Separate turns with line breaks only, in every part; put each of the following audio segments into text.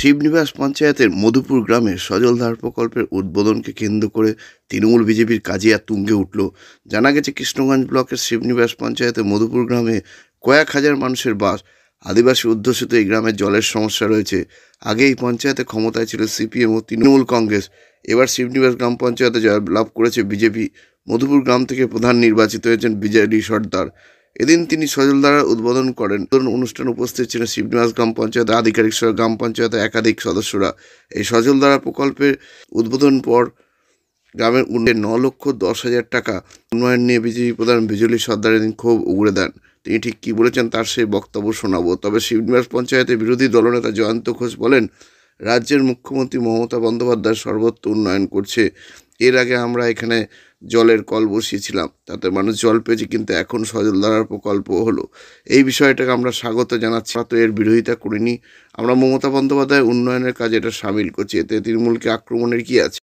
শিবনিবাস পঞ্চায়েতের মধুপুর গ্রামে সজলধার প্রকল্পের উদ্বোধনকে কেন্দ্র করে তৃণমূল বিজেপির কাজিয়া তুঙ্গে উঠল। জানা গেছে, কৃষ্ণগঞ্জ ব্লকের শিবনিবাস পঞ্চায়েতের মধুপুর গ্রামে কয়েক হাজার মানুষের বাস। আদিবাসী অধ্যুষিত এই গ্রামে জলের সমস্যা রয়েছে। আগে এই পঞ্চায়েতে ক্ষমতায় ছিল সিপিএম ও তৃণমূল কংগ্রেস। এবার শিবনিবাস গ্রাম পঞ্চায়েতে জয়লাভ করেছে বিজেপি। মধুপুর গ্রাম থেকে প্রধান নির্বাচিত হয়েছেন বিজেডি সর্দার। এদিন তিনি সজলধারা উদ্বোধন করেন। অনুষ্ঠানে উপস্থিত ছিলেন শিবনিবাস গ্রাম পঞ্চায়েতের আধিকারিক সহ গ্রাম পঞ্চায়েতের একাধিক সদস্যরা। এই সজলধারা প্রকল্পের উদ্বোধন পর গ্রামের 9,10,000 টাকা উন্নয়ন নিয়ে বিজেপি প্রধান বিজেডি সর্দার এদিন ক্ষোভ উগড়ে দেন। তিনি ঠিক কী বলেছেন তার সেই বক্তব্য শোনাবো। তবে শিবনিবাস পঞ্চায়েতের বিরোধী দলনেতা জয়ন্ত ঘোষ বলেন, রাজ্যের মুখ্যমন্ত্রী মমতা বন্দ্যোপাধ্যায় সর্বত্র উন্নয়ন করছে। এর আগে আমরা এখানে জলের কল বসিয়েছিলাম, তাতে মানুষ জল পেয়েছে, কিন্তু এখন সজলধারার প্রকল্প হলো। এই বিষয়টাকে আমরা স্বাগত জানাচ্ছি, তো এর বিরোধিতা করিনি। আমরা মমতা বন্দ্যোপাধ্যায় উন্নয়নের কাজে এটা সামিল করছি। এতে তৃণমূলকে আক্রমণের কি আছে?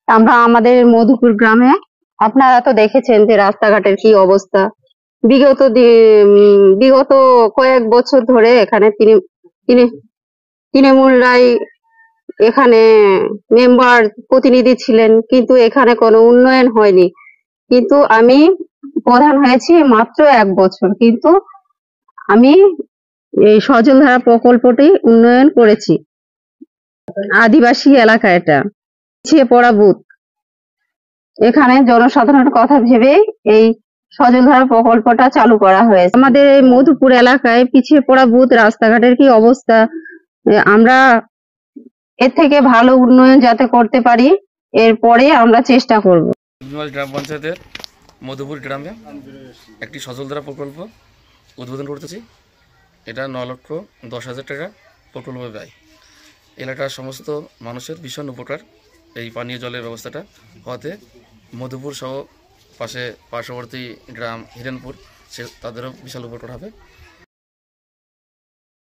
আমরা আমাদের মধুপুর গ্রামে আপনারা তো দেখেছেন যে রাস্তাঘাটের কি অবস্থা। বিগত কয়েক বছর ধরে এখানে তৃণমূলরাই এখানে মেম্বার প্রতিনিধি ছিলেন, কিন্তু এখানে কোনো উন্নয়ন হয়নি। কিন্তু আমি প্রধান হয়েছি মাত্র 1 বছর, কিন্তু আমি এই সজলধারা প্রকল্পটি উন্নয়ন করেছি। আদিবাসী এলাকা, এটা পিছিয়ে পড়া বুথ। এখানে জনসাধারণের কথা ভেবে এই সজলধারা প্রকল্পটা চালু করা হয়েছে। আমাদের এই মধুপুর এলাকায় পিছিয়ে পড়া বুথ, রাস্তাঘাটের কি অবস্থা, আমরা এর থেকে ভালো উন্নয়ন যাতে করতে পারি, এরপরে আমরা চেষ্টা করব।
গ্রাম পঞ্চায়েতের মধুপুর গ্রামে একটি সজলধারা প্রকল্প উদ্বোধন করতেছি। এটা 9,10,000 টাকা প্রকল্প ব্যয়। এলাকার সমস্ত মানুষের ভীষণ উপকার এই পানীয় জলের ব্যবস্থাটা হওয়াতে। মধুপুর সহ পার্শ্ববর্তী গ্রাম হিরেনপুর, তাদেরও বিশাল উপকার হবে।